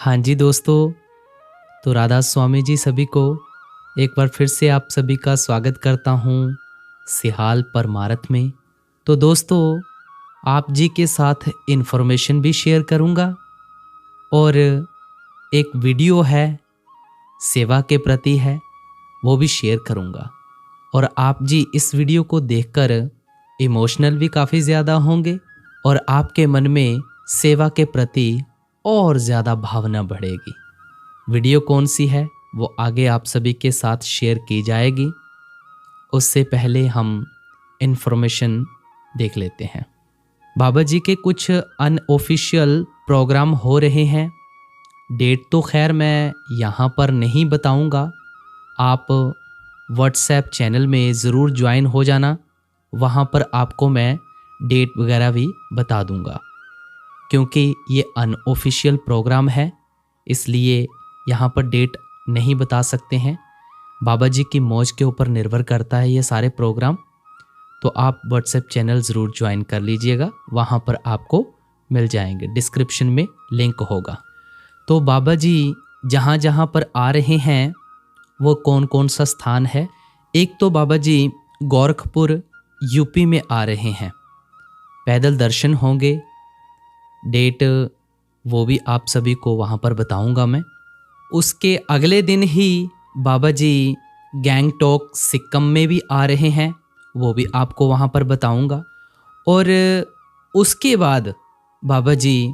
हाँ जी दोस्तों, तो राधा स्वामी जी सभी को एक बार फिर से आप सभी का स्वागत करता हूँ सिहाल परमारथ में। तो दोस्तों, आप जी के साथ इन्फॉर्मेशन भी शेयर करूँगा और एक वीडियो है सेवा के प्रति है वो भी शेयर करूँगा। और आप जी इस वीडियो को देखकर इमोशनल भी काफ़ी ज़्यादा होंगे और आपके मन में सेवा के प्रति और ज़्यादा भावना बढ़ेगी। वीडियो कौन सी है वो आगे आप सभी के साथ शेयर की जाएगी। उससे पहले हम इन्फॉर्मेशन देख लेते हैं। बाबा जी के कुछ अनऑफिशियल प्रोग्राम हो रहे हैं। डेट तो खैर मैं यहाँ पर नहीं बताऊँगा, आप व्हाट्सएप चैनल में ज़रूर ज्वाइन हो जाना, वहाँ पर आपको मैं डेट वगैरह भी बता दूँगा। क्योंकि ये अनऑफिशियल प्रोग्राम है इसलिए यहाँ पर डेट नहीं बता सकते हैं। बाबा जी की मौज के ऊपर निर्भर करता है ये सारे प्रोग्राम। तो आप व्हाट्सएप चैनल ज़रूर ज्वाइन कर लीजिएगा, वहाँ पर आपको मिल जाएंगे, डिस्क्रिप्शन में लिंक होगा। तो बाबा जी जहाँ जहाँ पर आ रहे हैं वो कौन कौन सा स्थान है। एक तो बाबा जी गोरखपुर यूपी में आ रहे हैं, पैदल दर्शन होंगे। डेट वो भी आप सभी को वहाँ पर बताऊँगा मैं। उसके अगले दिन ही बाबा जी गैंगटॉक सिक्किम में भी आ रहे हैं, वो भी आपको वहाँ पर बताऊँगा। और उसके बाद बाबा जी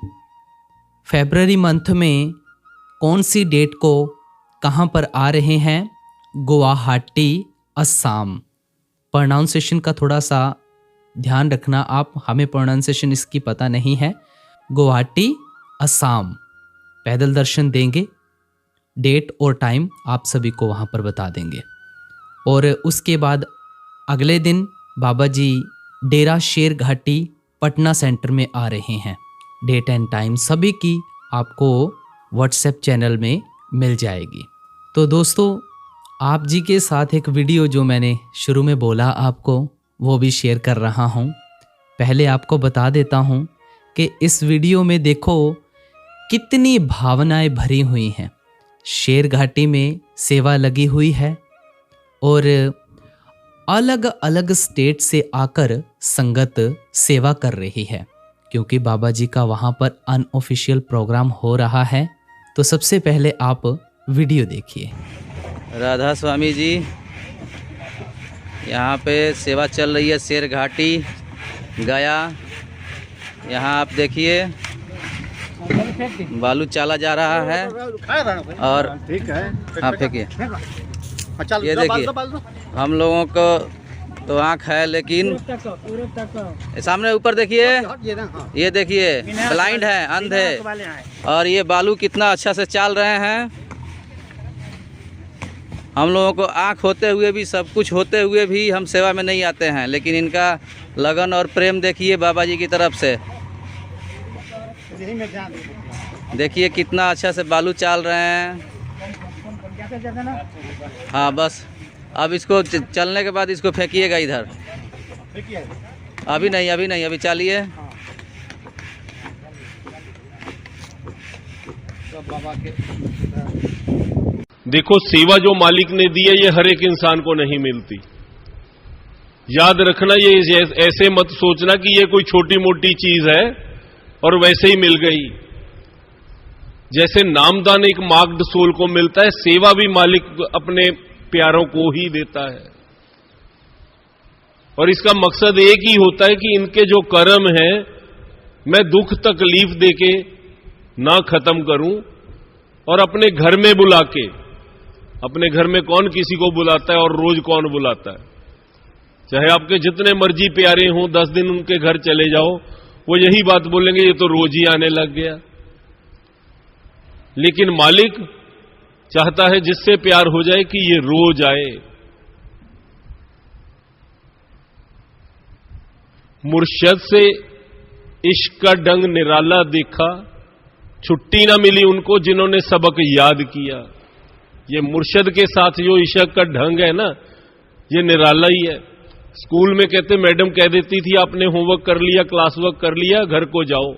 फरवरी मंथ में कौन सी डेट को कहाँ पर आ रहे हैं, गुवाहाटी असम। प्रोनाउंसिएशन का थोड़ा सा ध्यान रखना आप, हमें प्रोनाउंसिएशन इसकी पता नहीं है। गुवाहाटी असम पैदल दर्शन देंगे, डेट और टाइम आप सभी को वहाँ पर बता देंगे। और उसके बाद अगले दिन बाबा जी डेरा शेर घाटी पटना सेंटर में आ रहे हैं। डेट एंड टाइम सभी की आपको व्हाट्सएप चैनल में मिल जाएगी। तो दोस्तों, आप जी के साथ एक वीडियो जो मैंने शुरू में बोला आपको वो भी शेयर कर रहा हूँ। पहले आपको बता देता हूँ कि इस वीडियो में देखो कितनी भावनाएं भरी हुई हैं। शेर घाटी में सेवा लगी हुई है और अलग अलग स्टेट से आकर संगत सेवा कर रही है, क्योंकि बाबा जी का वहाँ पर अनऑफिशियल प्रोग्राम हो रहा है। तो सबसे पहले आप वीडियो देखिए। राधा स्वामी जी यहाँ पे सेवा चल रही है शेर घाटी गया। यहाँ आप देखिए बालू चाला जा रहा है और हाँ फेंकिए। ये देखिए हम लोगों को तो आँख है लेकिन सामने ऊपर देखिए, ये देखिए ब्लाइंड है, अंध है। और ये बालू कितना अच्छा से चाल रहे हैं। हम लोगों को आँख होते हुए भी, सब कुछ होते हुए भी हम सेवा में नहीं आते हैं, लेकिन इनका लगन और प्रेम देखिए बाबा जी की तरफ से। देखिए कितना अच्छा से बालू चाल रहे हैं। हाँ बस अब इसको चलने के बाद इसको फेंकिएगा इधर। अभी नहीं, अभी नहीं, अभी चालिए। देखो, सेवा जो मालिक ने दी है ये हर एक इंसान को नहीं मिलती। याद रखना, ये ऐसे मत सोचना कि ये कोई छोटी मोटी चीज है और वैसे ही मिल गई। जैसे नामदान एक मार्क्ड सोल को मिलता है, सेवा भी मालिक अपने प्यारों को ही देता है। और इसका मकसद एक ही होता है कि इनके जो कर्म हैं मैं दुख तकलीफ देके ना खत्म करूं और अपने घर में बुला के, अपने घर में कौन किसी को बुलाता है और रोज कौन बुलाता है। चाहे आपके जितने मर्जी प्यारे हों, 10 दिन उनके घर चले जाओ, वो यही बात बोलेंगे ये तो रोज ही आने लग गया। लेकिन मालिक चाहता है जिससे प्यार हो जाए कि ये रोज आए। मुर्शद से इश्क का डंग निराला देखा, छुट्टी ना मिली उनको जिन्होंने सबक याद किया। ये मुर्शद के साथ जो इश्क का ढंग है ना, ये निराला ही है। स्कूल में कहते मैडम कह देती थी आपने होमवर्क कर लिया, क्लास वर्क कर लिया, घर को जाओ।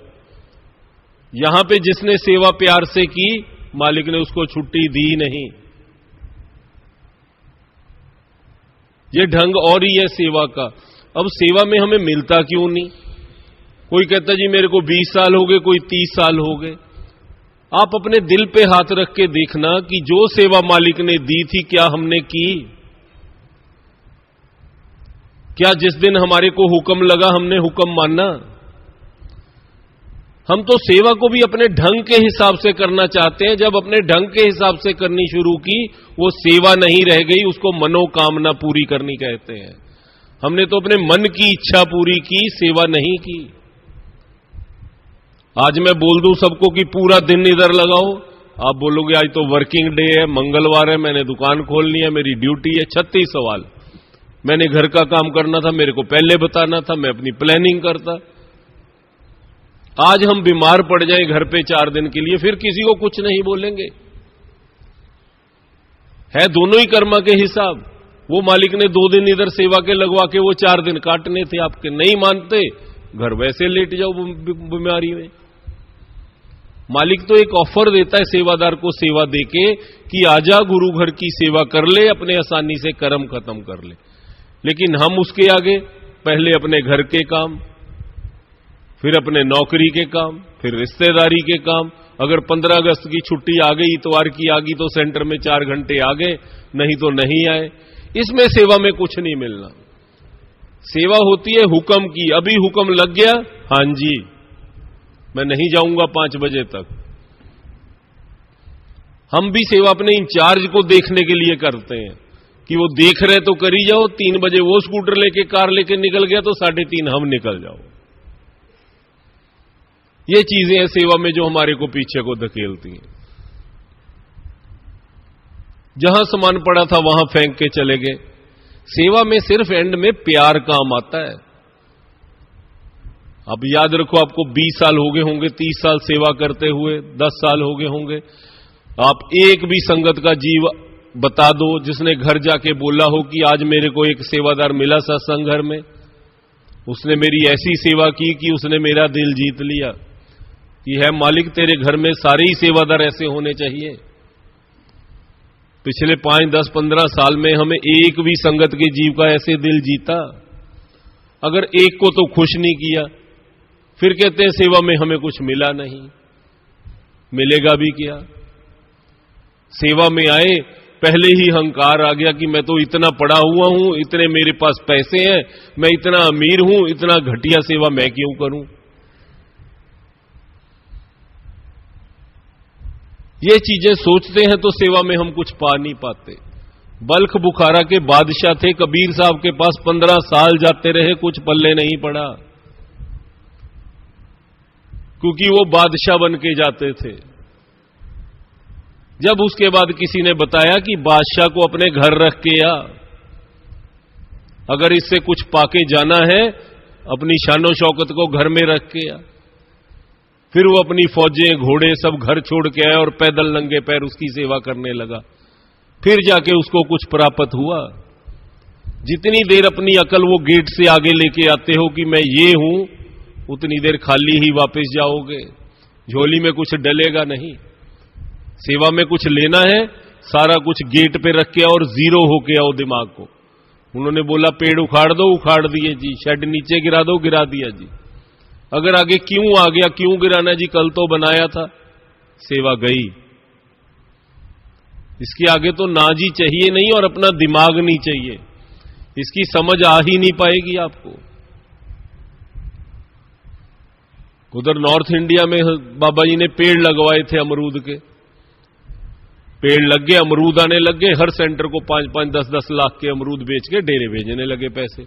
यहां पे जिसने सेवा प्यार से की, मालिक ने उसको छुट्टी दी नहीं। ये ढंग और ही है सेवा का। अब सेवा में हमें मिलता क्यों नहीं? कोई कहता जी मेरे को 20 साल हो गए, कोई 30 साल हो गए। आप अपने दिल पे हाथ रख के देखना कि जो सेवा मालिक ने दी थी क्या हमने की? क्या जिस दिन हमारे को हुक्म लगा हमने हुक्म माना? हम तो सेवा को भी अपने ढंग के हिसाब से करना चाहते हैं। जब अपने ढंग के हिसाब से करनी शुरू की, वो सेवा नहीं रह गई, उसको मनोकामना पूरी करनी कहते हैं। हमने तो अपने मन की इच्छा पूरी की, सेवा नहीं की। आज मैं बोल दूं सबको कि पूरा दिन इधर लगाओ, आप बोलोगे आज तो वर्किंग डे है, मंगलवार है, मैंने दुकान खोलनी है, मेरी ड्यूटी है। 36 सवाल। मैंने घर का काम करना था, मेरे को पहले बताना था, मैं अपनी प्लानिंग करता। आज हम बीमार पड़ जाएं घर पे 4 दिन के लिए, फिर किसी को कुछ नहीं बोलेंगे। है दोनों ही कर्मा के हिसाब। वो मालिक ने 2 दिन इधर सेवा के लगवा के वो 4 दिन काटने थे, आपके नहीं मानते, घर वैसे लेट जाओ बीमारी में। मालिक तो एक ऑफर देता है सेवादार को सेवा देके कि आजा गुरु घर की सेवा कर ले, अपने आसानी से कर्म खत्म कर ले। लेकिन हम उसके आगे पहले अपने घर के काम, फिर अपने नौकरी के काम, फिर रिश्तेदारी के काम। अगर 15 अगस्त की छुट्टी आ गई, इतवार की आ गई, तो सेंटर में 4 घंटे आ गए, नहीं तो नहीं आए। इसमें सेवा में कुछ नहीं मिलना। सेवा होती है हुक्म की। अभी हुक्म लग गया, हां जी मैं नहीं जाऊंगा 5 बजे तक। हम भी सेवा अपने इंचार्ज को देखने के लिए करते हैं कि वो देख रहे तो करी जाओ। 3 बजे वो स्कूटर लेके कार लेके निकल गया तो 3:30 हम निकल जाओ। ये चीजें हैं सेवा में जो हमारे को पीछे को धकेलती हैं। जहां सामान पड़ा था वहां फेंक के चले गए। सेवा में सिर्फ एंड में प्यार काम आता है। अब याद रखो, आपको 20 साल हो गए होंगे, 30 साल सेवा करते हुए, 10 साल हो गए होंगे। आप एक भी संगत का जीव बता दो जिसने घर जाके बोला हो कि आज मेरे को एक सेवादार मिला सत्संग घर में, उसने मेरी ऐसी सेवा की कि उसने मेरा दिल जीत लिया। कि है मालिक तेरे घर में सारे ही सेवादार ऐसे होने चाहिए। पिछले 5, 10, 15 साल में हमें एक भी संगत के जीव का ऐसे दिल जीता? अगर एक को तो खुश नहीं किया, फिर कहते हैं सेवा में हमें कुछ मिला नहीं। मिलेगा भी क्या? सेवा में आए पहले ही अहंकार आ गया कि मैं तो इतना पढ़ा हुआ हूं, इतने मेरे पास पैसे हैं, मैं इतना अमीर हूं, इतना घटिया सेवा मैं क्यों करूं? ये चीजें सोचते हैं तो सेवा में हम कुछ पा नहीं पाते। बल्ख बुखारा के बादशाह थे, कबीर साहब के पास 15 साल जाते रहे, कुछ पल्ले नहीं पड़ा, क्योंकि वो बादशाह बन के जाते थे। जब उसके बाद किसी ने बताया कि बादशाह को अपने घर रख के आ, अगर इससे कुछ पाके जाना है अपनी शानो शौकत को घर में रख के आ। फिर वो अपनी फौजें, घोड़े सब घर छोड़ के आया और पैदल नंगे पैर उसकी सेवा करने लगा। फिर जाके उसको कुछ प्राप्त हुआ। जितनी देर अपनी अकल वो गेट से आगे लेके आते हो कि मैं ये हूं, उतनी देर खाली ही वापस जाओगे, झोली में कुछ डलेगा नहीं। सेवा में कुछ लेना है, सारा कुछ गेट पे रख के आओ और जीरो होके आओ दिमाग को। उन्होंने बोला पेड़ उखाड़ दो, उखाड़ दिए जी। शेड नीचे गिरा दो, गिरा दिया जी। अगर आगे क्यों आ गया, क्यों गिराना जी, कल तो बनाया था, सेवा गई। इसके आगे तो नाजी चाहिए नहीं और अपना दिमाग नहीं चाहिए, इसकी समझ आ ही नहीं पाएगी आपको। उधर नॉर्थ इंडिया में बाबा जी ने पेड़ लगवाए थे अमरूद के, पेड़ लग गए, अमरूद आने लग गए। हर सेंटर को 5-5, 10-10 लाख के अमरूद बेच के डेरे भेजने लगे पैसे।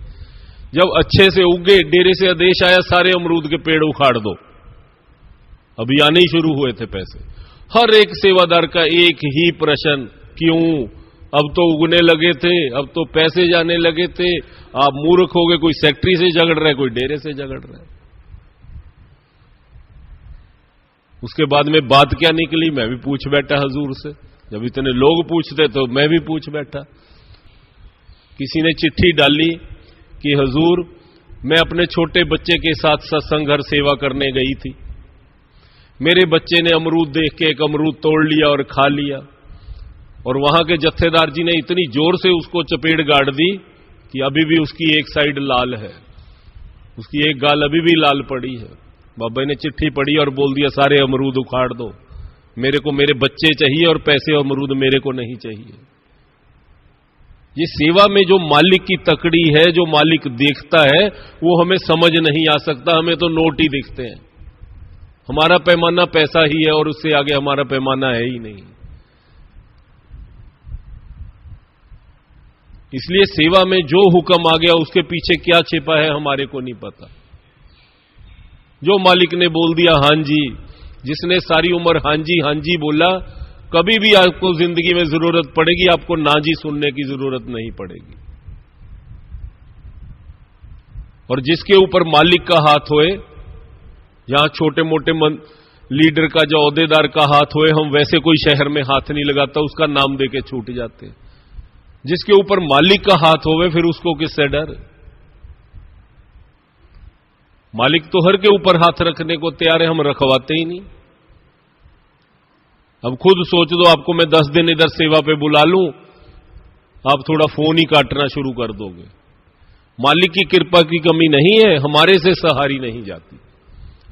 जब अच्छे से उगे, डेरे से आदेश आया सारे अमरूद के पेड़ उखाड़ दो। अभी आने ही शुरू हुए थे पैसे। हर एक सेवादार का एक ही प्रश्न, क्यों? अब तो उगने लगे थे, अब तो पैसे जाने लगे थे, आप मूर्ख हो गए। कोई सेक्रेटरी से झगड़ रहा है, कोई डेरे से झगड़ रहा है। उसके बाद में बात क्या निकली, मैं भी पूछ बैठा हजूर से। जब इतने लोग पूछते तो मैं भी पूछ बैठा। किसी ने चिट्ठी डाली कि हजूर मैं अपने छोटे बच्चे के साथ सत्संग घर सेवा करने गई थी, मेरे बच्चे ने अमरूद देख के एक अमरूद तोड़ लिया और खा लिया, और वहां के जत्थेदार जी ने इतनी जोर से उसको चपेट गाड़ दी कि अभी भी उसकी एक साइड लाल है, उसकी एक गाल अभी भी लाल पड़ी है। बाबा ने चिट्ठी पढ़ी और बोल दिया सारे अमरूद उखाड़ दो, मेरे को मेरे बच्चे चाहिए और पैसे अमरूद मेरे को नहीं चाहिए। ये सेवा में जो मालिक की तकड़ी है, जो मालिक देखता है, वो हमें समझ नहीं आ सकता। हमें तो नोट ही दिखते हैं, हमारा पैमाना पैसा ही है और उससे आगे हमारा पैमाना है ही नहीं। इसलिए सेवा में जो हुक्म आ गया उसके पीछे क्या छिपा है हमारे को नहीं पता। जो मालिक ने बोल दिया हां जी, जिसने सारी उम्र हां जी बोला, कभी भी आपको जिंदगी में जरूरत पड़ेगी आपको ना जी सुनने की जरूरत नहीं पड़ेगी। और जिसके ऊपर मालिक का हाथ होए, यहां छोटे मोटे लीडर का जो औहदेदार का हाथ होए, हम वैसे कोई शहर में हाथ नहीं लगाता, उसका नाम देके छूट जाते। जिसके ऊपर मालिक का हाथ होवे फिर उसको किससे डर। मालिक तो हर के ऊपर हाथ रखने को तैयार है, हम रखवाते ही नहीं। अब खुद सोच दो, आपको मैं 10 दिन इधर सेवा पे बुला लूं, आप थोड़ा फोन ही काटना शुरू कर दोगे। मालिक की कृपा की कमी नहीं है, हमारे से सहारी नहीं जाती।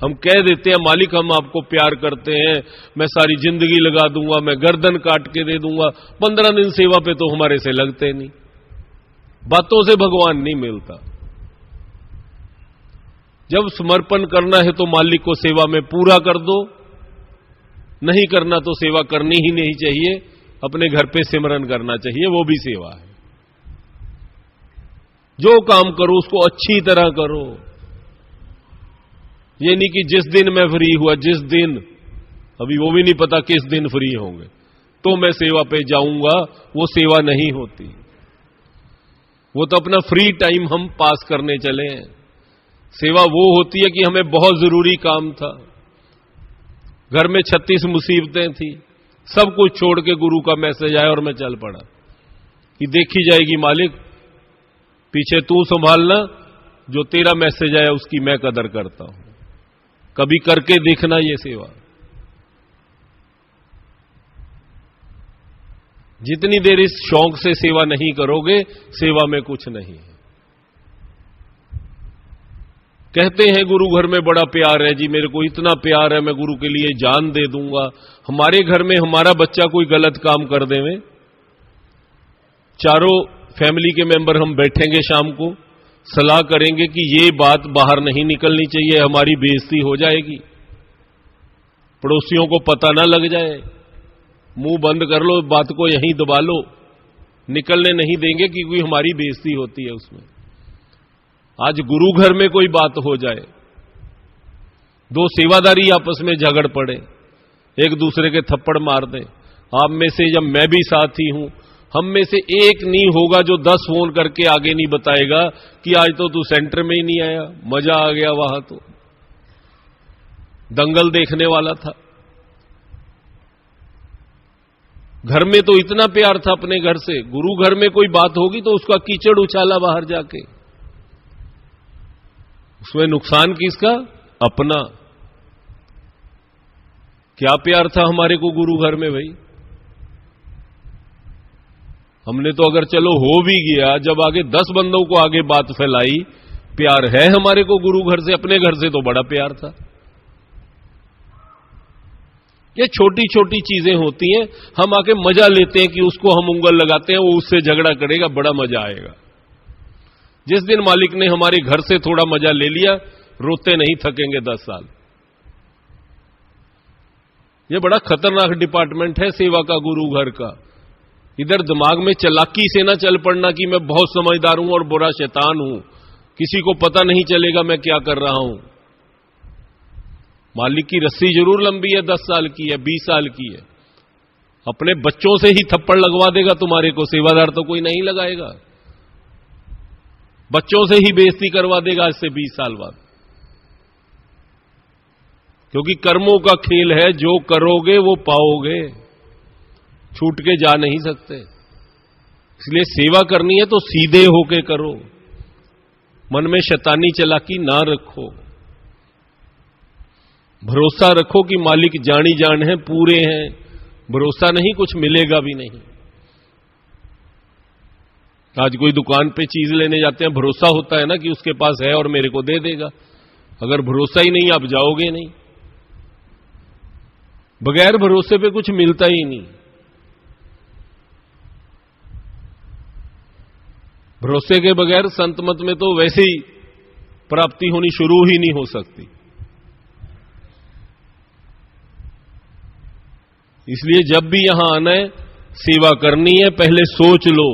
हम कह देते हैं मालिक हम आपको प्यार करते हैं, मैं सारी जिंदगी लगा दूंगा, मैं गर्दन काट के दे दूंगा। 15 दिन सेवा पे तो हमारे से लगते नहीं। बातों से भगवान नहीं मिलता। जब समर्पण करना है तो मालिक को सेवा में पूरा कर दो, नहीं करना तो सेवा करनी ही नहीं चाहिए। अपने घर पे सिमरन करना चाहिए, वो भी सेवा है। जो काम करो उसको अच्छी तरह करो। ये नहीं कि जिस दिन मैं फ्री हुआ, जिस दिन, अभी वो भी नहीं पता किस दिन फ्री होंगे, तो मैं सेवा पे जाऊंगा, वो सेवा नहीं होती। वो तो अपना फ्री टाइम हम पास करने चले हैं। सेवा वो होती है कि हमें बहुत जरूरी काम था, घर में 36 मुसीबतें थी, सब कुछ छोड़ के गुरु का मैसेज आया और मैं चल पड़ा कि देखी जाएगी मालिक, पीछे तू संभालना, जो तेरा मैसेज आया उसकी मैं कदर करता हूं। कभी करके देखना ये सेवा। जितनी देर इस शौक से सेवा नहीं करोगे, सेवा में कुछ नहीं है। कहते हैं गुरु घर में बड़ा प्यार है जी, मेरे को इतना प्यार है, मैं गुरु के लिए जान दे दूंगा। हमारे घर में हमारा बच्चा कोई गलत काम कर देवे, चारों फैमिली के मेंबर हम बैठेंगे, शाम को सलाह करेंगे कि ये बात बाहर नहीं निकलनी चाहिए, हमारी बेइज्जती हो जाएगी, पड़ोसियों को पता ना लग जाए, मुंह बंद कर लो, बात को यहीं दबा लो, निकलने नहीं देंगे क्योंकि हमारी बेइज्जती होती है उसमें। आज गुरु घर में कोई बात हो जाए, दो सेवादारी आपस में झगड़ पड़े, एक दूसरे के थप्पड़ मार दें, आप में से जब मैं भी साथी हूं, हम में से एक नहीं होगा जो 10 फोन करके आगे नहीं बताएगा कि आज तो तू सेंटर में ही नहीं आया, मजा आ गया, वहां तो दंगल देखने वाला था। घर में तो इतना प्यार था अपने घर से, गुरु घर में कोई बात होगी तो उसका कीचड़ उछाला बाहर जाके, उसमें नुकसान किसका? अपना। क्या प्यार था हमारे को गुरु घर में भाई। हमने तो अगर चलो हो भी गया, जब आगे 10 बंदों को आगे बात फैलाई, प्यार है हमारे को गुरु घर से, अपने घर से तो बड़ा प्यार था। ये छोटी छोटी चीजें होती हैं, हम आके मजा लेते हैं कि उसको हम उंगल लगाते हैं, वो उससे झगड़ा करेगा, बड़ा मजा आएगा। जिस दिन मालिक ने हमारे घर से थोड़ा मजा ले लिया, रोते नहीं थकेंगे 10 साल। यह बड़ा खतरनाक डिपार्टमेंट है सेवा का, गुरु घर का। इधर दिमाग में चालाकी से ना चल पड़ना कि मैं बहुत समझदार हूं और बुरा शैतान हूं, किसी को पता नहीं चलेगा मैं क्या कर रहा हूं। मालिक की रस्सी जरूर लंबी है, 10 साल की है, 20 साल की है। अपने बच्चों से ही थप्पड़ लगवा देगा तुम्हारे को, सेवादार तो कोई नहीं लगाएगा। बच्चों से ही बेइज्जती करवा देगा आज से 20 साल बाद। क्योंकि कर्मों का खेल है, जो करोगे वो पाओगे, छूट के जा नहीं सकते। इसलिए सेवा करनी है तो सीधे होके करो, मन में शैतानी चालाकी ना रखो। भरोसा रखो कि मालिक जानी जान है, पूरे हैं। भरोसा नहीं, कुछ मिलेगा भी नहीं। आज कोई दुकान पे चीज लेने जाते हैं, भरोसा होता है ना कि उसके पास है और मेरे को दे देगा। अगर भरोसा ही नहीं, आप जाओगे नहीं। बगैर भरोसे पे कुछ मिलता ही नहीं। भरोसे के बगैर संत मत में तो वैसे ही प्राप्ति होनी शुरू ही नहीं हो सकती। इसलिए जब भी यहां आना है, सेवा करनी है, पहले सोच लो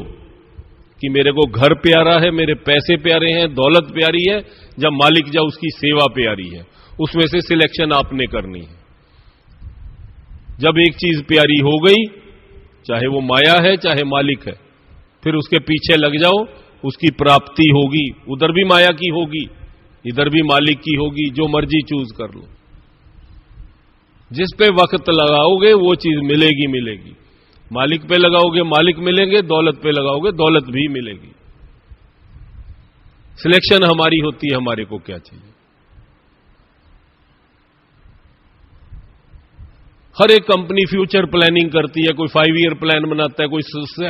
कि मेरे को घर प्यारा है, मेरे पैसे प्यारे हैं, दौलत प्यारी है, जब मालिक जा उसकी सेवा प्यारी है। उसमें से सिलेक्शन आपने करनी है। जब एक चीज प्यारी हो गई, चाहे वो माया है चाहे मालिक है, फिर उसके पीछे लग जाओ, उसकी प्राप्ति होगी। उधर भी माया की होगी, इधर भी मालिक की होगी, जो मर्जी चूज कर लो। जिस पे वक्त लगाओगे वो चीज मिलेगी मिलेगी। मालिक पे लगाओगे मालिक मिलेंगे, दौलत पे लगाओगे दौलत भी मिलेगी। सिलेक्शन हमारी होती है, हमारे को क्या चाहिए। हर एक कंपनी फ्यूचर प्लानिंग करती है, कोई 5 ईयर प्लान बनाता है, कोई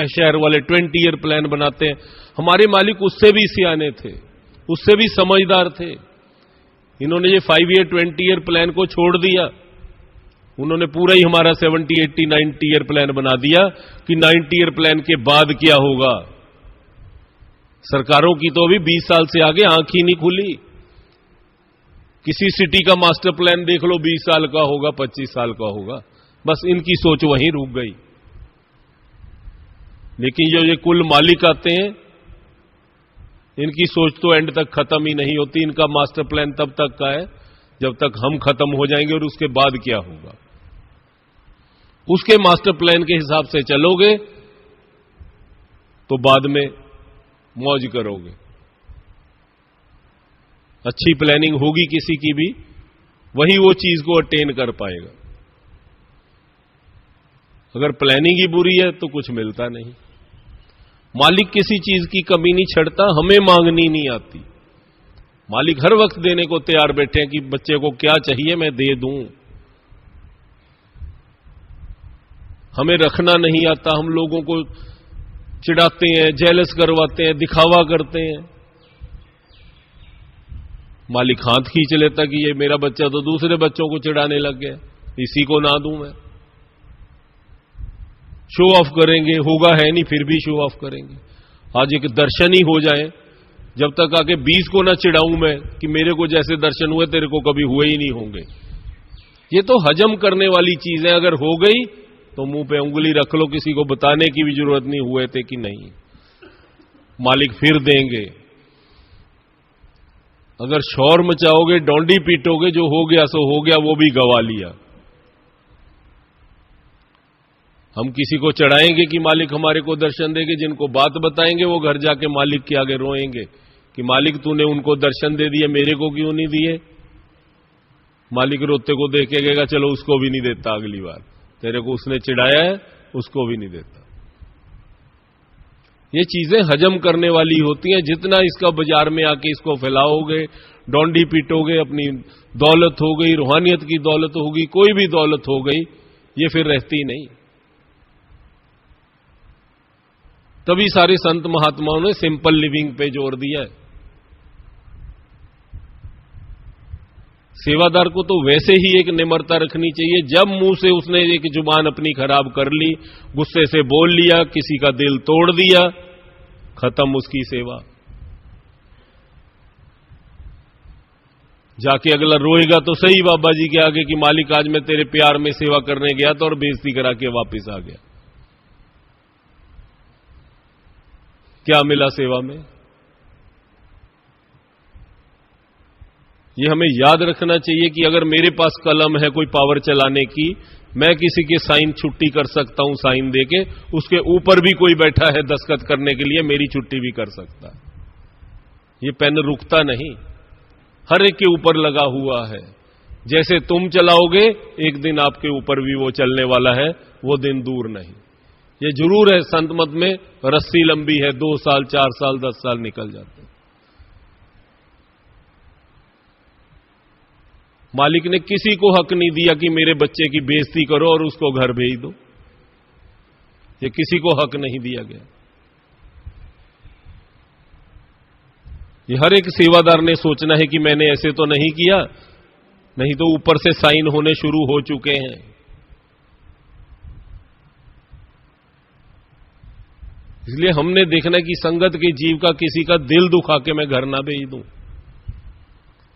शहर वाले 20 ईयर प्लान बनाते हैं। हमारे मालिक उससे भी सियाने थे, उससे भी समझदार थे। इन्होंने ये 5 ईयर 20 ईयर प्लान को छोड़ दिया। उन्होंने पूरा ही हमारा 70, 80, 90 ईयर प्लान बना दिया कि 90 ईयर प्लान के बाद क्या होगा। सरकारों की तो अभी 20 साल से आगे आंख ही नहीं खुली। किसी सिटी का मास्टर प्लान देख लो, 20 साल का होगा, 25 साल का होगा, बस इनकी सोच वहीं रुक गई। लेकिन जो ये कुल मालिक आते हैं, इनकी सोच तो एंड तक खत्म ही नहीं होती। इनका मास्टर प्लान तब तक का है जब तक हम खत्म हो जाएंगे, और उसके बाद क्या होगा। उसके मास्टर प्लान के हिसाब से चलोगे तो बाद में मौज करोगे। अच्छी प्लानिंग होगी किसी की भी, वही वो चीज को अटेन कर पाएगा। अगर प्लानिंग ही बुरी है तो कुछ मिलता नहीं। मालिक किसी चीज की कमी नहीं छड़ता, हमें मांगनी नहीं आती। मालिक हर वक्त देने को तैयार बैठे हैं कि बच्चे को क्या चाहिए मैं दे दूं। हमें रखना नहीं आता, हम लोगों को चिढ़ाते हैं, जेलस करवाते हैं, दिखावा करते हैं। मालिक हाथ खींच लेता कि ये मेरा बच्चा तो दूसरे बच्चों को चिढ़ाने लग गया, इसी को ना दूं मैं। शो ऑफ करेंगे, होगा है नहीं फिर भी शो ऑफ करेंगे। आज एक दर्शन ही हो जाए, जब तक आके 20 को ना चिढ़ाऊं मैं कि मेरे को जैसे दर्शन हुए तेरे को कभी हुए ही नहीं होंगे। ये तो हजम करने वाली चीज है। अगर हो गई तो मुंह पे उंगली रख लो, किसी को बताने की भी जरूरत नहीं हुए थे कि नहीं। मालिक फिर देंगे। अगर शोर मचाओगे, डोंडी पीटोगे, जो हो गया सो हो गया, वो भी गवा लिया। हम किसी को चढ़ाएंगे कि मालिक हमारे को दर्शन देंगे, जिनको बात बताएंगे वो घर जाके मालिक के आगे रोएंगे कि मालिक तूने उनको दर्शन दे दिए, मेरे को क्यों नहीं दिए। मालिक रोते को देखेगा, चलो उसको भी नहीं देता, अगली बार तेरे को उसने चिढ़ाया है उसको भी नहीं देता। ये चीजें हजम करने वाली होती हैं। जितना इसका बाजार में आके इसको फैलाओगे, डोंडी पीटोगे, अपनी दौलत हो गई, रूहानियत की दौलत होगी, कोई भी दौलत हो गई, ये फिर रहती नहीं। तभी सारे संत महात्माओं ने सिंपल लिविंग पे जोर दिया है। सेवादार को तो वैसे ही एक निम्रता रखनी चाहिए। जब मुंह से उसने एक जुबान अपनी खराब कर ली, गुस्से से बोल लिया, किसी का दिल तोड़ दिया, खत्म उसकी सेवा। जाके अगला रोएगा तो सही बाबा जी के आगे कि मालिक आज मैं तेरे प्यार में सेवा करने गया था और बेइज्जती करा के वापस आ गया। क्या मिला सेवा में? ये हमें याद रखना चाहिए कि अगर मेरे पास कलम है कोई पावर चलाने की, मैं किसी के साइन छुट्टी कर सकता हूं साइन देके, उसके ऊपर भी कोई बैठा है दस्तखत करने के लिए, मेरी छुट्टी भी कर सकता है। ये पेन रुकता नहीं, हर एक के ऊपर लगा हुआ है। जैसे तुम चलाओगे एक दिन आपके ऊपर भी वो चलने वाला है, वो दिन दूर नहीं। ये जरूर है संत मत में रस्सी लंबी है, 2 साल 4 साल 10 साल निकल जाते हैं। मालिक ने किसी को हक नहीं दिया कि मेरे बच्चे की बेइज्जती करो और उसको घर भेज दो। ये किसी को हक नहीं दिया गया। ये हर एक सेवादार ने सोचना है कि मैंने ऐसे तो नहीं किया, नहीं तो ऊपर से साइन होने शुरू हो चुके हैं। इसलिए हमने देखना कि संगत के जीव का किसी का दिल दुखा के मैं घर ना भेज दूं,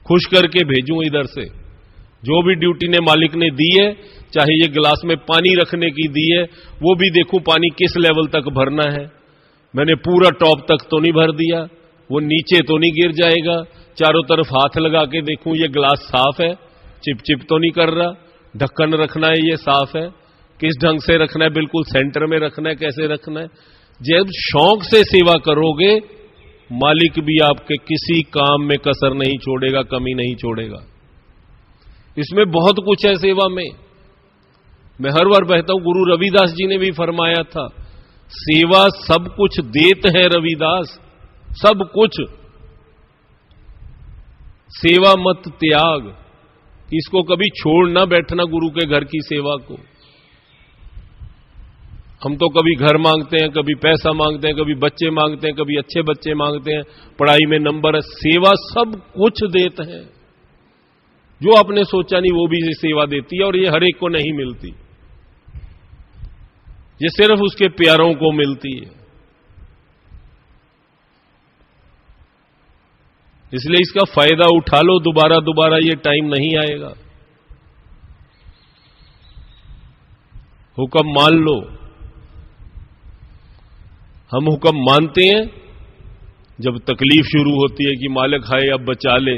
खुश करके भेजूं इधर से। जो भी ड्यूटी ने मालिक ने दी है, चाहे ये गिलास में पानी रखने की दी है, वो भी देखूं पानी किस लेवल तक भरना है। मैंने पूरा टॉप तक तो नहीं भर दिया, वो नीचे तो नहीं गिर जाएगा। चारों तरफ हाथ लगा के देखूं ये गिलास साफ है, चिप तो नहीं कर रहा। ढक्कन रखना है, ये साफ है, किस ढंग से रखना है, बिल्कुल सेंटर में रखना है, कैसे रखना है। जब शौक से सेवा करोगे, मालिक भी आपके किसी काम में कसर नहीं छोड़ेगा, कमी नहीं छोड़ेगा। इसमें बहुत कुछ है सेवा में। मैं हर बार कहता हूं, गुरु रविदास जी ने भी फरमाया था, सेवा सब कुछ देत है रविदास, सब कुछ, सेवा मत त्याग। इसको कभी छोड़ ना बैठना गुरु के घर की सेवा को। हम तो कभी घर मांगते हैं, कभी पैसा मांगते हैं, कभी बच्चे मांगते हैं, कभी अच्छे बच्चे मांगते हैं, पढ़ाई में नंबर है। सेवा सब कुछ देते हैं, जो आपने सोचा नहीं वो भी सेवा देती है, और ये हर एक को नहीं मिलती, ये सिर्फ उसके प्यारों को मिलती है। इसलिए इसका फायदा उठा लो, दोबारा दोबारा ये टाइम नहीं आएगा। हुक्म मान लो। हम हुक्म मानते हैं जब तकलीफ शुरू होती है कि मालिक हाय अब बचा ले।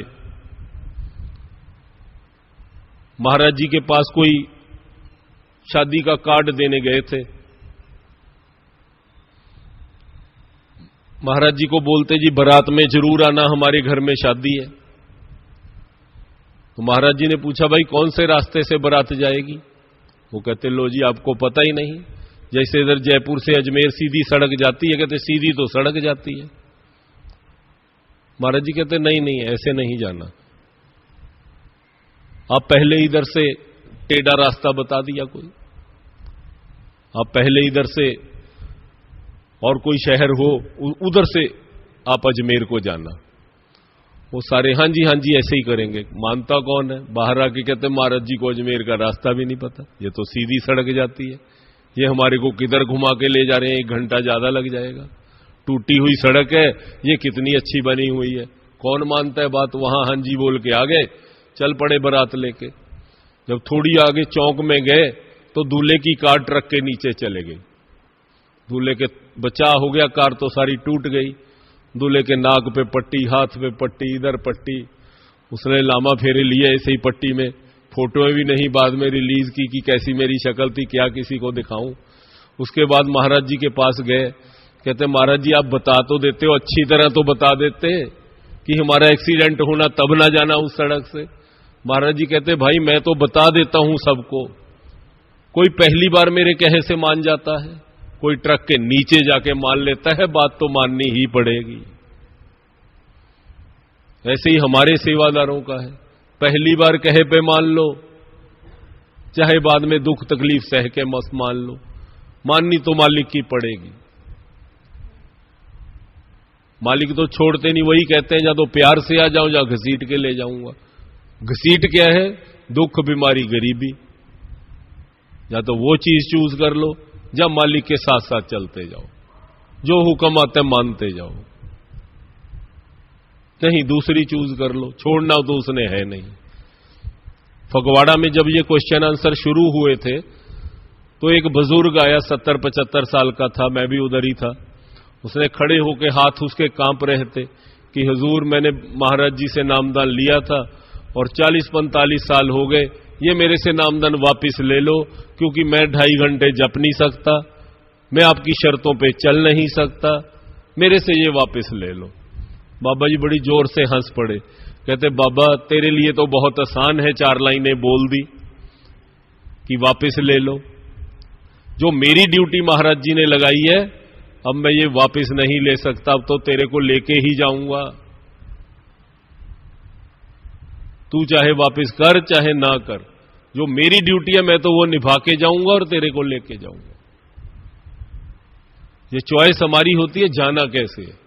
महाराज जी के पास कोई शादी का कार्ड देने गए थे, महाराज जी को बोलते जी बारात में जरूर आना, हमारे घर में शादी है। तो महाराज जी ने पूछा भाई कौन से रास्ते से बारात जाएगी? वो कहते लो जी आपको पता ही नहीं, जैसे इधर जयपुर से अजमेर सीधी सड़क जाती है। कहते सीधी तो सड़क जाती है। महाराज जी कहते नहीं नहीं ऐसे नहीं जाना, आप पहले इधर से टेढ़ा रास्ता बता दिया कोई, आप पहले इधर से और कोई शहर हो उधर से आप अजमेर को जाना। वो सारे हाँ जी ऐसे ही करेंगे। मानता कौन है? बाहर आके कहते महाराज जी को अजमेर का रास्ता भी नहीं पता, ये तो सीधी सड़क जाती है, ये हमारे को किधर घुमा के ले जा रहे हैं, 1 घंटा ज्यादा लग जाएगा, टूटी हुई सड़क है, ये कितनी अच्छी बनी हुई है। कौन मानता है बात? वहां हाँ जी बोल के आ गए, चल पड़े बारात लेके। जब थोड़ी आगे चौक में गए तो दूल्हे की कार ट्रक के नीचे चले गई। दूल्हे के बचाव हो गया, कार तो सारी टूट गई। दूल्हे के नाक पे पट्टी, हाथ पे पट्टी, इधर पट्टी। उसने लामा फेरे लिए ऐसे ही पट्टी में, फोटो भी नहीं बाद में रिलीज की कि कैसी मेरी शक्ल थी, क्या किसी को दिखाऊं। उसके बाद महाराज जी के पास गए, कहते महाराज जी आप बता तो देते हो, अच्छी तरह तो बता देते कि हमारा एक्सीडेंट होना तब ना जाना उस सड़क से। महाराज जी कहते भाई मैं तो बता देता हूं सबको, कोई पहली बार मेरे कहे से मान जाता है, कोई ट्रक के नीचे जाके मान लेता है, बात तो माननी ही पड़ेगी। ऐसे ही हमारे सेवादारों का है, पहली बार कहे पे मान लो, चाहे बाद में दुख तकलीफ सह के मस्त मान लो, माननी तो मालिक की पड़ेगी। मालिक तो छोड़ते नहीं, वही कहते हैं या तो प्यार से आ जाऊं या घसीट के ले जाऊंगा। घसीट क्या है? दुख बीमारी गरीबी। या तो वो चीज चूज कर लो जब मालिक के साथ साथ चलते जाओ, जो हुक्म आते मानते जाओ, नहीं दूसरी चूज कर लो, छोड़ना तो उसने है नहीं। फगवाड़ा में जब ये क्वेश्चन आंसर शुरू हुए थे तो एक बुजुर्ग आया, 70-75 साल का था, मैं भी उधर ही था। उसने खड़े होकर हाथ उसके कांप रहे थे कि हुजूर मैंने महाराज जी से नामदान लिया था और 40-45 साल हो गए, ये मेरे से नामदान वापस ले लो, क्योंकि मैं 2.5 घंटे जप नहीं सकता, मैं आपकी शर्तों पे चल नहीं सकता, मेरे से ये वापस ले लो। बाबा जी बड़ी जोर से हंस पड़े, कहते बाबा तेरे लिए तो बहुत आसान है, 4 लाइनें बोल दी कि वापस ले लो। जो मेरी ड्यूटी महाराज जी ने लगाई है, अब मैं ये वापस नहीं ले सकता, अब तो तेरे को लेके ही जाऊंगा। तू चाहे वापस कर चाहे ना कर, जो मेरी ड्यूटी है मैं तो वो निभा के जाऊंगा और तेरे को लेके जाऊंगा। ये चॉइस हमारी होती है जाना कैसे है।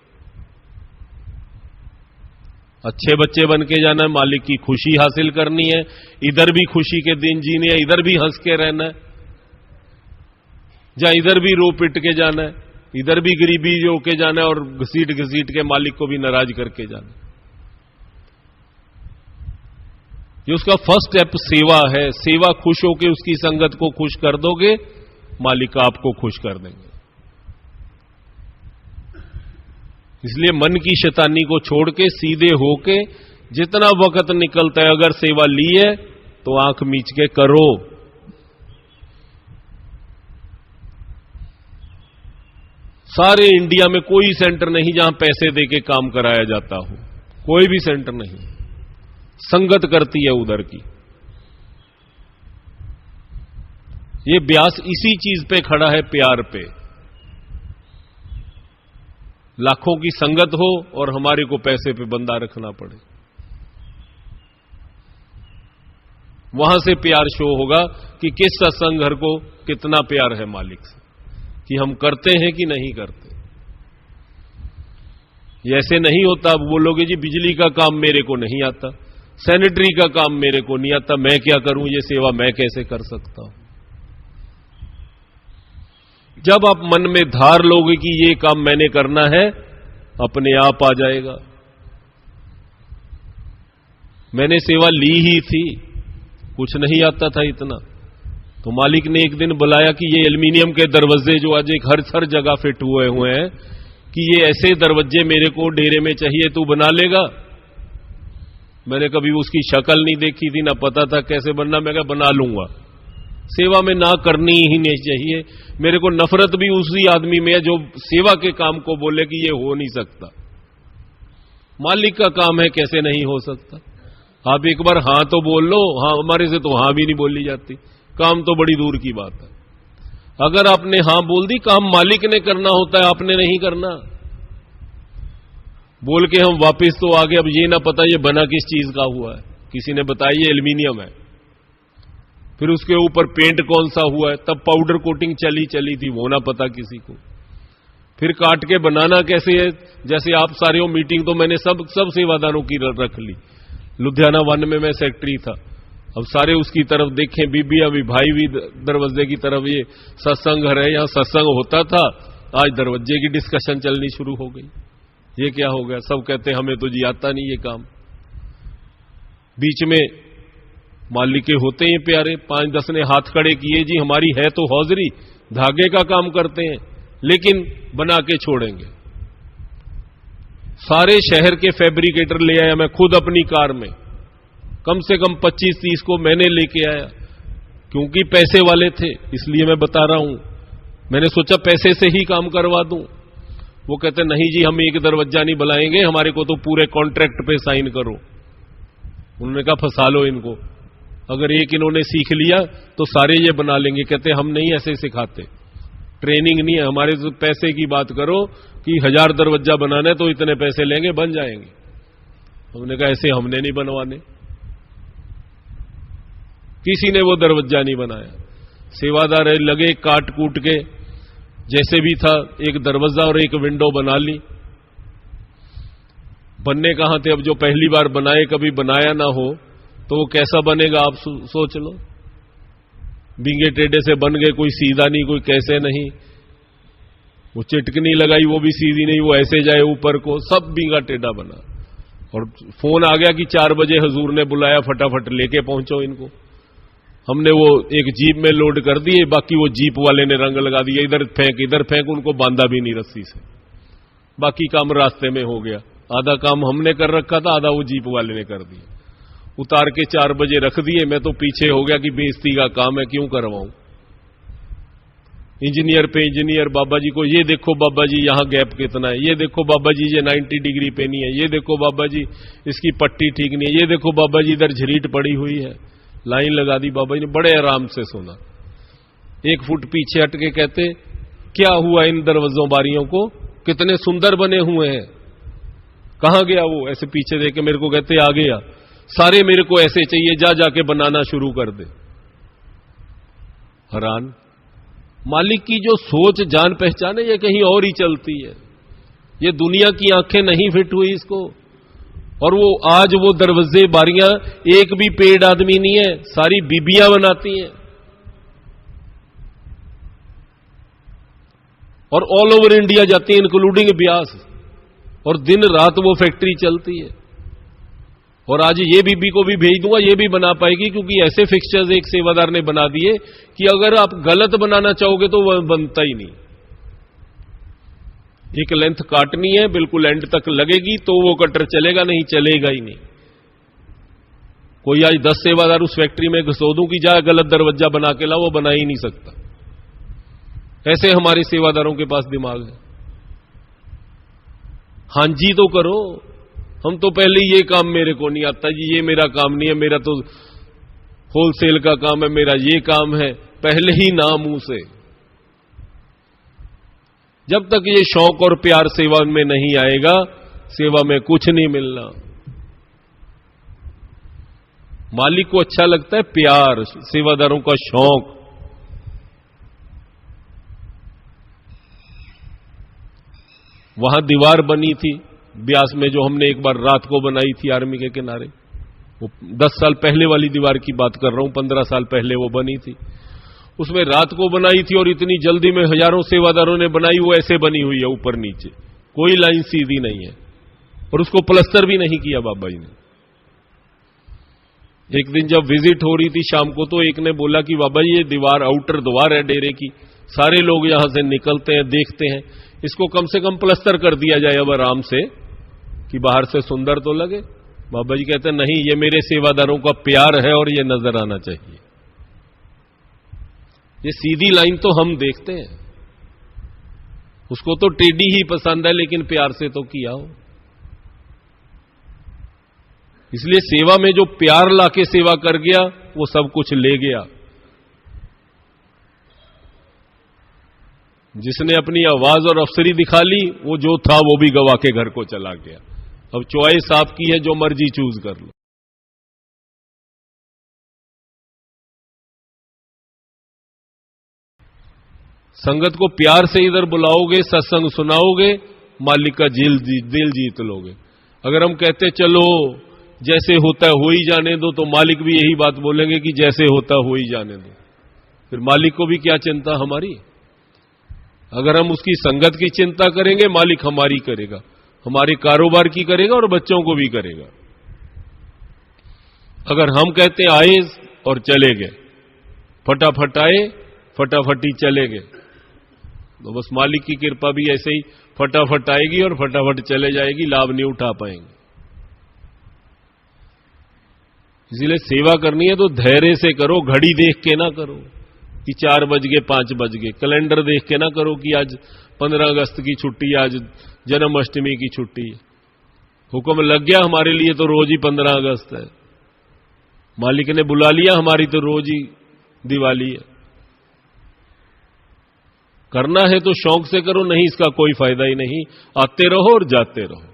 अच्छे बच्चे बन के जाना है, मालिक की खुशी हासिल करनी है, इधर भी खुशी के दिन जीने हैं, इधर भी हंस के रहना है, जहां इधर भी रो पिट के जाना है, इधर भी गरीबी रो के जाना है और घसीट घसीट के मालिक को भी नाराज करके जाना है। ये उसका फर्स्ट स्टेप सेवा है। सेवा खुश होके उसकी संगत को खुश कर दोगे, मालिक आपको खुश कर देंगे। इसलिए मन की शैतानी को छोड़ के सीधे होके जितना वक्त निकलता है, अगर सेवा ली है तो आंख मीच के करो। सारे इंडिया में कोई सेंटर नहीं जहां पैसे देके काम कराया जाता हो, कोई भी सेंटर नहीं। संगत करती है उधर की। ये ब्यास इसी चीज पे खड़ा है, प्यार पे। लाखों की संगत हो और हमारे को पैसे पे बंधा रखना पड़े, वहां से प्यार शो होगा कि किस सत्संग घर को कितना प्यार है मालिक से, कि हम करते हैं कि नहीं करते। ये ऐसे नहीं होता। अब बोलोगे जी बिजली का काम मेरे को नहीं आता, सैनिटरी का काम मेरे को नहीं आता, मैं क्या करूं, ये सेवा मैं कैसे कर सकता हूं। जब आप मन में धार लोगे कि ये काम मैंने करना है, अपने आप आ जाएगा। मैंने सेवा ली ही थी, कुछ नहीं आता था इतना, तो मालिक ने एक दिन बुलाया कि ये एल्युमिनियम के दरवाजे जो आज एक हर जगह फिट हुए हैं, कि ये ऐसे दरवाजे मेरे को डेरे में चाहिए, तू बना लेगा। मैंने कभी उसकी शक्ल नहीं देखी थी, ना पता था कैसे बनना। मैं कहा बना लूंगा। सेवा में ना करनी ही नहीं चाहिए। मेरे को नफरत भी उसी आदमी में है जो सेवा के काम को बोले कि ये हो नहीं सकता। मालिक का काम है, कैसे नहीं हो सकता। आप एक बार हां तो बोल लो, हां हमारे से तो हां भी नहीं बोली जाती, काम तो बड़ी दूर की बात है। अगर आपने हां बोल दी, काम मालिक ने करना होता है, आपने नहीं करना। बोल के हम वापस तो आगे, अब ये ना पता ये बना किस चीज का हुआ है। किसी ने बताया ये एल्युमिनियम है, फिर उसके ऊपर पेंट कौन सा हुआ है, तब पाउडर कोटिंग चली थी, वो ना पता किसी को। फिर काट के बनाना कैसे है। जैसे आप सारे हो, मीटिंग तो मैंने सब सेवादारों की रख ली। लुधियाना 1 में मैं सेक्रेटरी था। अब सारे उसकी तरफ देखें, बीबी अभी भाई भी दरवाजे की तरफ। ये सत्संग है, यहां सत्संग होता था, आज दरवाजे की डिस्कशन चलनी शुरू हो गई। ये क्या हो गया। सब कहते हमें तो जी आता नहीं ये काम। बीच में मालिक के होते हैं प्यारे, 5-10 ने हाथ खड़े किए, जी हमारी है तो हौजरी, धागे का काम करते हैं, लेकिन बना के छोड़ेंगे। सारे शहर के फैब्रिकेटर ले आया मैं खुद अपनी कार में, कम से कम 25-30 को मैंने लेके आया, क्योंकि पैसे वाले थे, इसलिए मैं बता रहा हूं। मैंने सोचा पैसे से ही काम करवा दूं। वो कहते नहीं जी हम एक दरवाजा नहीं बुलाएंगे, हमारे को तो पूरे कॉन्ट्रैक्ट पे साइन करो। उन्होंने कहा फंसा लो इनको, अगर एक इन्होंने सीख लिया तो सारे ये बना लेंगे। कहते हम नहीं ऐसे सिखाते, ट्रेनिंग नहीं है हमारे। तो पैसे की बात करो कि 1000 दरवाजा बनाना है तो इतने पैसे लेंगे, बन जाएंगे। हमने कहा ऐसे हमने नहीं बनवाने। किसी ने वो दरवाजा नहीं बनाया। सेवादार लगे काट कूट के, जैसे भी था एक दरवाजा और एक विंडो बना ली। बनने कहां थे। अब जो पहली बार बनाए, कभी बनाया ना हो, तो वो कैसा बनेगा आप सोच लो। बिंगे टेढ़े से बन गए, कोई सीधा नहीं, कोई कैसे नहीं। वो चिटकनी लगाई, वो भी सीधी नहीं, वो ऐसे जाए ऊपर को, सब बिंगा टेढ़ा बना। और फोन आ गया कि 4 बजे हुजूर ने बुलाया, फटाफट लेके पहुंचो इनको। हमने वो एक जीप में लोड कर दिए, बाकी वो जीप वाले ने रंग लगा दिया, इधर फेंक, उनको बांधा भी नहीं रस्सी से। बाकी काम रास्ते में हो गया। आधा काम हमने कर रखा था, आधा वो जीप वाले ने कर दिया। उतार के 4 बजे रख दिए। मैं तो पीछे हो गया कि बेइज्जती का काम है, क्यों करवाऊं। इंजीनियर पे इंजीनियर, बाबा जी को ये देखो बाबा जी यहां गैप कितना है, ये देखो बाबा जी ये 90 डिग्री पे नहीं है, ये देखो बाबा जी इसकी पट्टी ठीक नहीं है, ये देखो बाबा जी इधर झरीट पड़ी हुई है। लाइन लगा दी। बाबा जी ने बड़े आराम से सुना। 1 फुट पीछे हट के कहते क्या हुआ इन दरवाजों बारियों को, कितने सुंदर बने हुए हैं, कहां गया वो। ऐसे पीछे देख के मेरे को कहते आ गया। सारे मेरे को ऐसे चाहिए, जा जाके बनाना शुरू कर दे। हैरान। मालिक की जो सोच जान पहचान है ये कहीं और ही चलती है। ये दुनिया की आंखें नहीं फिट हुई इसको। और वो आज वो दरवाजे बारियां एक भी पेड आदमी नहीं है, सारी बीबियां बनाती हैं। और ऑल ओवर इंडिया जाती है इंक्लूडिंग ब्यास, और दिन रात वो फैक्ट्री चलती है। और आज ये बीबी को भी भेज दूंगा, ये भी बना पाएगी, क्योंकि ऐसे फिक्सचर्स एक सेवादार ने बना दिए कि अगर आप गलत बनाना चाहोगे तो वह बनता ही नहीं। एक लेंथ काटनी है, बिल्कुल एंड तक लगेगी तो वो कटर चलेगा, नहीं चलेगा ही नहीं। कोई आज 10 सेवादार उस फैक्ट्री में घुसो दूं कि जा गलत दरवाजा बना के ला, वो बना ही नहीं सकता। ऐसे हमारे सेवादारों के पास दिमाग है। हां जी तो करो, हम तो पहले ये काम मेरे को नहीं आता जी, ये मेरा काम नहीं है, मेरा तो होलसेल का काम है, मेरा ये काम है, पहले ही ना मुंह से। जब तक ये शौक और प्यार सेवा में नहीं आएगा, सेवा में कुछ नहीं मिलना। मालिक को अच्छा लगता है प्यार, सेवादारों का शौक। वहां दीवार बनी थी ब्यास में, जो हमने एक बार रात को बनाई थी आर्मी के किनारे। वो 10 साल पहले वाली दीवार की बात कर रहा हूं, 15 साल पहले वो बनी थी। उसमें रात को बनाई थी और इतनी जल्दी में हजारों सेवादारों ने बनाई। वो ऐसे बनी हुई है ऊपर नीचे, कोई लाइन सीधी नहीं है, और उसको प्लस्तर भी नहीं किया बाबा जी ने। एक दिन जब विजिट हो रही थी शाम को, तो एक ने बोला कि बाबा जी ये दीवार आउटर द्वार है डेरे की, सारे लोग यहां से निकलते हैं, देखते हैं, इसको कम से कम प्लस्तर कर दिया जाए अब आराम से, कि बाहर से सुंदर तो लगे। बाबा जी कहते हैं नहीं, ये मेरे सेवादारों का प्यार है और ये नजर आना चाहिए। ये सीधी लाइन तो हम देखते हैं, उसको तो टेढ़ी ही पसंद है, लेकिन प्यार से तो किया हो। इसलिए सेवा में जो प्यार लाके सेवा कर गया, वो सब कुछ ले गया। जिसने अपनी आवाज और अफसरी दिखा ली, वो जो था वो भी गवा के घर को चला गया। अब चॉइस आपकी है, जो मर्जी चूज कर लो। संगत को प्यार से इधर बुलाओगे, सत्संग सुनाओगे, मालिक का दिल जीत लोगे। अगर हम कहते चलो जैसे होता है हो ही जाने दो, तो मालिक भी यही बात बोलेंगे कि जैसे होता हो ही जाने दो। फिर मालिक को भी क्या चिंता हमारी। अगर हम उसकी संगत की चिंता करेंगे, मालिक हमारी करेगा, हमारे कारोबार की करेगा और बच्चों को भी करेगा। अगर हम कहते हैं आए और चले गए, फटाफट आए फटाफट ही चले गए, तो बस मालिक की कृपा भी ऐसे ही फटाफट आएगी और फटाफट चले जाएगी, लाभ नहीं उठा पाएंगे। इसीलिए सेवा करनी है तो धैर्य से करो, घड़ी देख के ना करो कि 4 बज गए 5 बज गए, कैलेंडर देख के ना करो कि आज 15 अगस्त की छुट्टी है, आज जन्माष्टमी की छुट्टी है। हुक्म लग गया हमारे लिए तो रोज ही 15 अगस्त है, मालिक ने बुला लिया हमारी तो रोज ही दिवाली है। करना है तो शौक से करो, नहीं इसका कोई फायदा ही नहीं। आते रहो और जाते रहो।